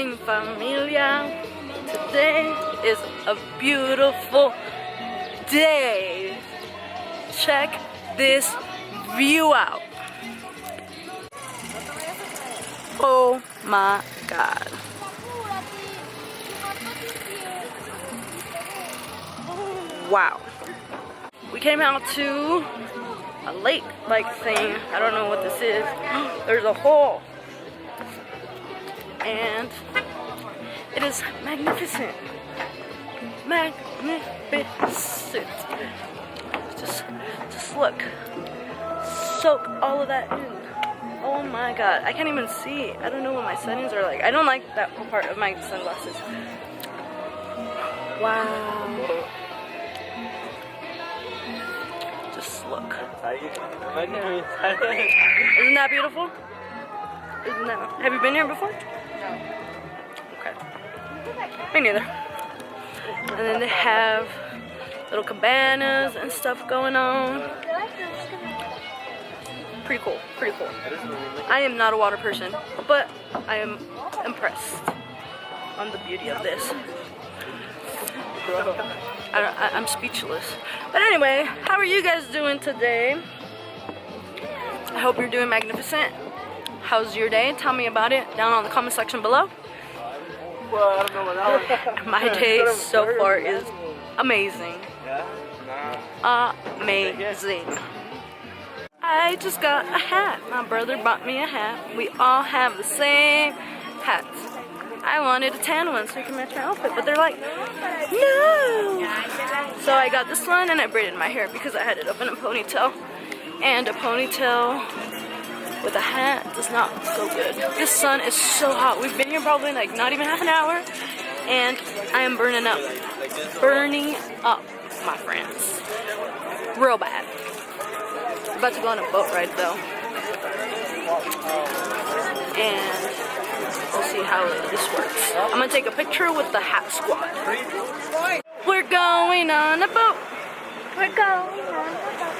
morning, familia. Today is a beautiful day. Check this view out. Oh my God. Wow. We came out to a lake-like thing. I don't know what this is. There's a hole. And it is magnificent. Magnificent. Just look. Soak all of that in. Oh my God. I can't even see. I don't know what my settings are like. I don't like that part of my sunglasses. Wow. Just look. Isn't that beautiful? Isn't that? Have you been here before? No. Okay. Me neither. And then they have little cabanas and stuff going on. Pretty cool. Pretty cool. I am not a water person, but I am impressed on the beauty of this. I'm speechless. But anyway, how are you guys doing today? I hope you're doing magnificent. How's your day? Tell me about it down on the comment section below. My day so far is amazing. Amazing. I just got a hat. My brother bought me a hat. We all have the same hats. I wanted a tan one so you can match my outfit, but they're like, no! So I got this one and I braided my hair because I had it up in a ponytail. And a ponytail with a hat does not look so good. This sun is so hot. We've been here probably like not even half an hour and I am burning up. Burning up, my friends. Real bad. I'm about to go on a boat ride though. And we'll see how this works. I'm gonna take a picture with the hat squad. We're going on a boat. We're going on a boat.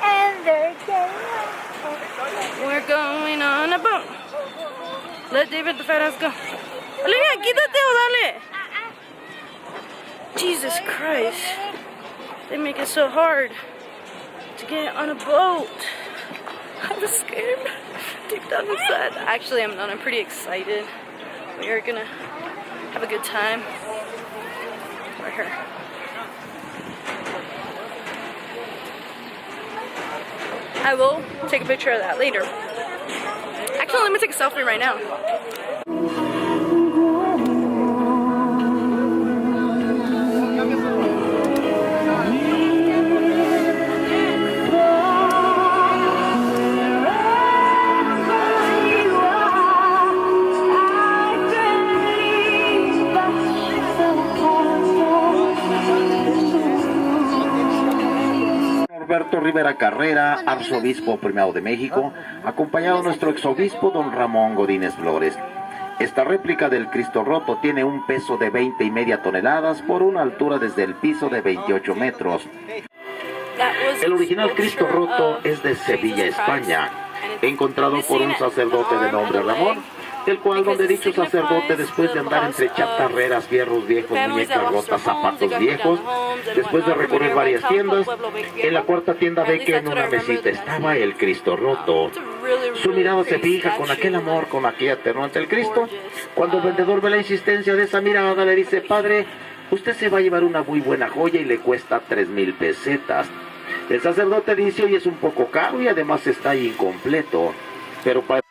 And they're getting on. We're going on a boat. Let David the fat ass go. Olivia, quítate o dale. Jesus Christ. They make it so hard to get on a boat. I was scared. Deep down inside. Actually, I'm not. I'm pretty excited. We are gonna have a good time. Right here. I will take a picture of that later. Actually, let me take a selfie right now. Roberto Rivera Carrera, arzobispo primado de México, acompañado a nuestro exobispo don Ramón Godínez Flores. Esta réplica del Cristo Roto tiene un peso de 20,5 toneladas por una altura desde el piso de 28 metros. El original Cristo Roto es de Sevilla, España, encontrado por un sacerdote de nombre Ramón, el cual donde dicho sacerdote, después de andar entre chatarreras, fierros viejos, muñecas rotas, zapatos viejos, después de recorrer varias tiendas, en la cuarta tienda ve que en una mesita estaba el Cristo Roto. Su mirada se fija con aquel amor, con aquella ternura ante el Cristo. Cuando el vendedor ve la insistencia de esa mirada, le dice: padre, usted se va a llevar una muy buena joya y le cuesta 3,000 pesetas. El sacerdote dice: oye, es un poco caro y además está incompleto, pero para...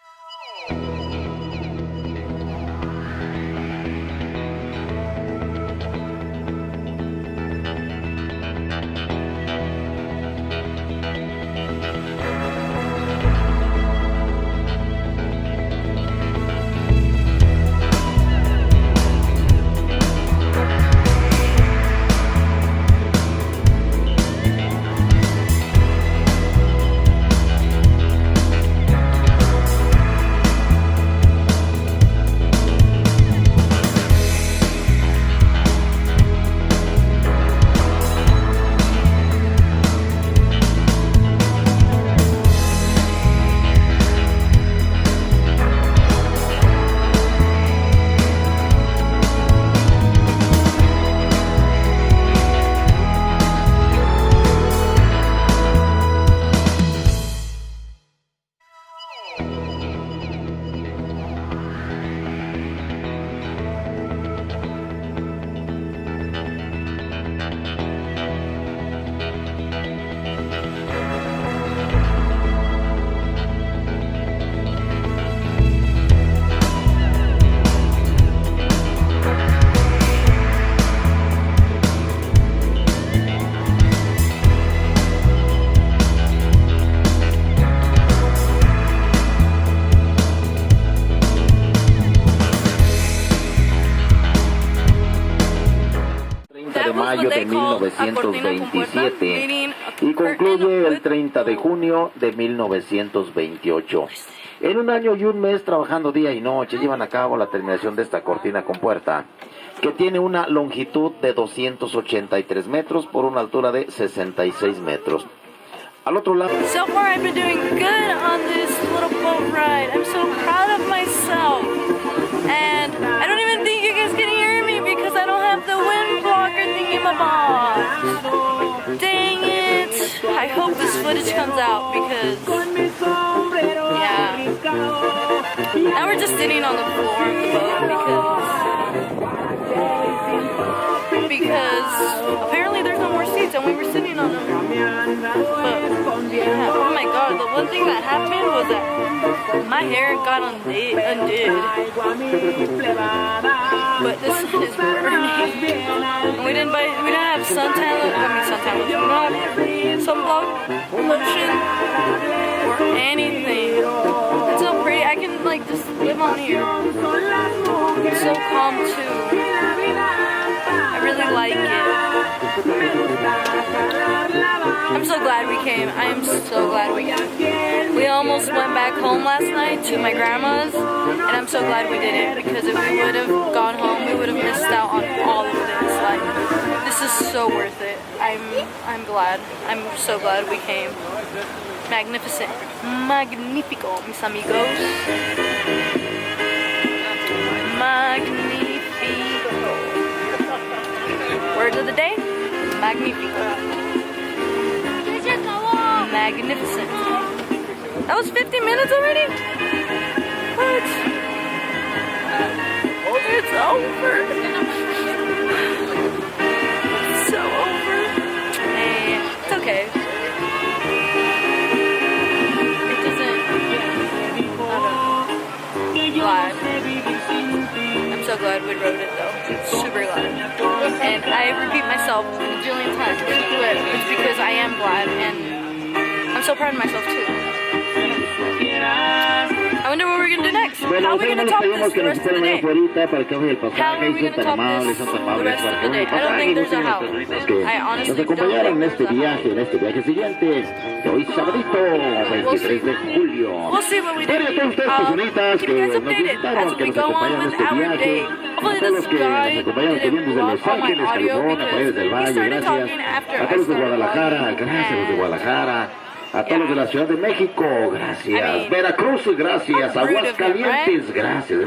mayo de 1927 y concluye el 30 de junio de 1928. En un año y un mes, trabajando día y noche, llevan a cabo la terminación de esta cortina con puerta, que tiene una longitud de 283 metros por una altura de 66 metros. Al otro lado... So far I've been doing good on this little boat ride. I'm so proud of myself. And I don't even think you guys can hear me because I don't have the wind blocker thingamabob. Dang it. I hope this footage comes out because... yeah. Now we're just sitting on the floor of the boat because apparently there's no more seats and we were sitting on them. But yeah, oh my god, the one thing that happened was that my hair got undid. But the sun is burning. And we didn't have suntan sunblock lotion or anything. It's so pretty. I can like just live on here. It's so calm too. I really like it. I'm so glad we came. I am so glad we came. We almost went back home last night to my grandma's, and I'm so glad we didn't because if we would have gone home, we would have missed out on all of this. Like, this is so worth it. I'm glad. I'm so glad we came. Magnificent. Magnifico, mis amigos. Magnifico. Word of the day? Magnifico. Magnificent. That was 50 minutes already? What? It's over. It's so over. Hey, it's okay. It doesn't... I don't know. Glad. I'm so glad we wrote it though. Super glad. And I repeat myself a jillion times, but it's because I am glad and I'm so proud of myself too. I wonder what we're gonna do next. How are we gonna top this the rest of the day? How are we gonna top this the rest of the day? I don't think there's a how. I honestly don't think en este viaje siguiente, hoy sabadito, 23 de julio. We'll see what we do. Bueno, todas ustedes personitas Keep you guys updated as we go on with our day. Hopefully this guy didn't block all my audio because he started talking after I a todos de started Guadalajara, vlogging. gracias los de Guadalajara. A todos los de la Ciudad de México, gracias. Veracruz, gracias. Aguascalientes, gracias.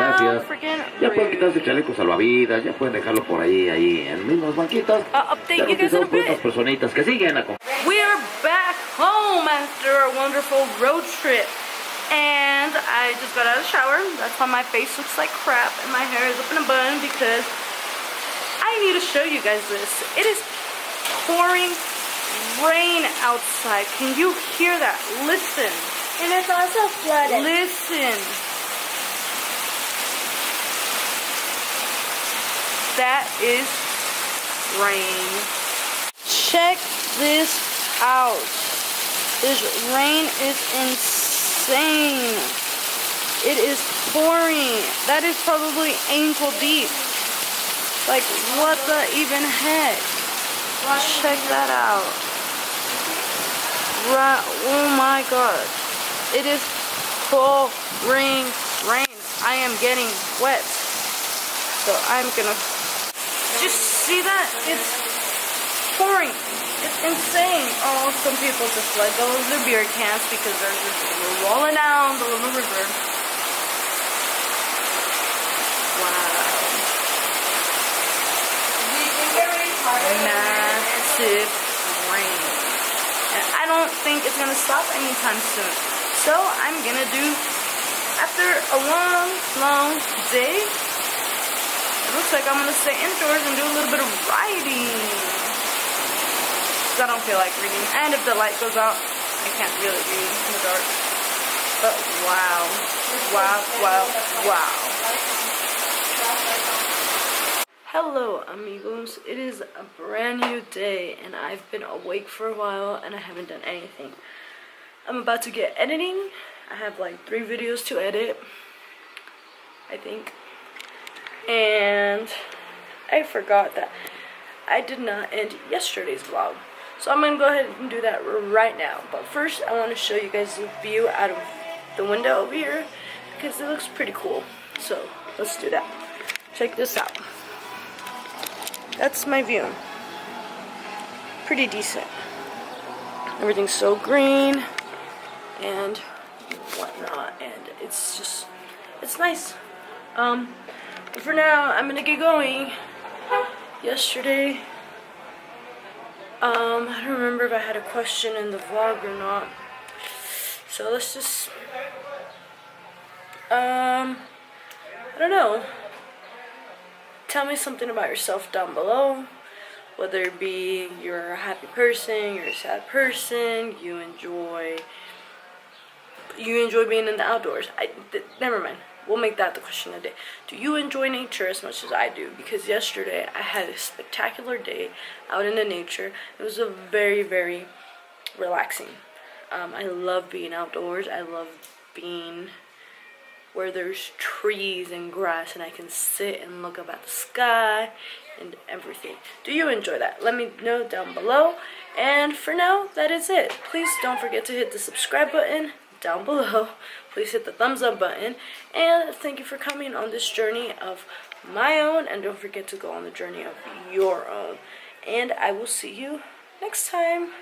Ya pueden quitarse chalecos salvavidas, ya pueden dejarlo por ahí en mismas banquitas. Update you guys in a bit. Estas personitas que siguen We are back home after our wonderful road trip. And I just got out of the shower. That's why my face looks like crap and my hair is up in a bun because I need to show you guys this. It is pouring rain outside. Can you hear that? Listen. And it's also flooded. Listen. That is rain. Check this out. This rain is insane. It is pouring. That is probably ankle deep. Like, what the even heck? Check that out. Oh my god. It is pouring rain. I am getting wet. So I'm gonna just see that? It's pouring. It's insane. Oh, some people just let go of their beer cans because they're just rolling down the little river. Wow. Massive rain. And I don't think it's gonna stop anytime soon. So I'm gonna do, after a long day, it looks like I'm gonna stay indoors and do a little bit of riding. Because I don't feel like reading. And if the light goes out, I can't really read in the dark. But wow. Wow. Hello amigos, it is a brand new day and I've been awake for a while and I haven't done anything. I'm about to get editing. I have like 3 videos to edit, I think. And I forgot that I did not end yesterday's vlog. So I'm going to go ahead and do that right now. But first, I want to show you guys the view out of the window over here because it looks pretty cool. So let's do that. Check this out. That's my view. Pretty decent. Everything's so green and whatnot, and it's nice. But for now, I'm gonna get going. Yesterday, I don't remember if I had a question in the vlog or not. So let's just, I don't know. Tell me something about yourself down below. Whether it be you're a happy person, you're a sad person, you enjoy being in the outdoors. Never mind. We'll make that the question of the day. Do you enjoy nature as much as I do? Because yesterday I had a spectacular day out in the nature. It was a very, very relaxing. I love being outdoors. I love being where there's trees and grass and I can sit and look up at the sky and everything. Do you enjoy that? Let me know down below. And for now, that is it. Please don't forget to hit the subscribe button down below. Please hit the thumbs up button. And thank you for coming on this journey of my own. And don't forget to go on the journey of your own. And I will see you next time.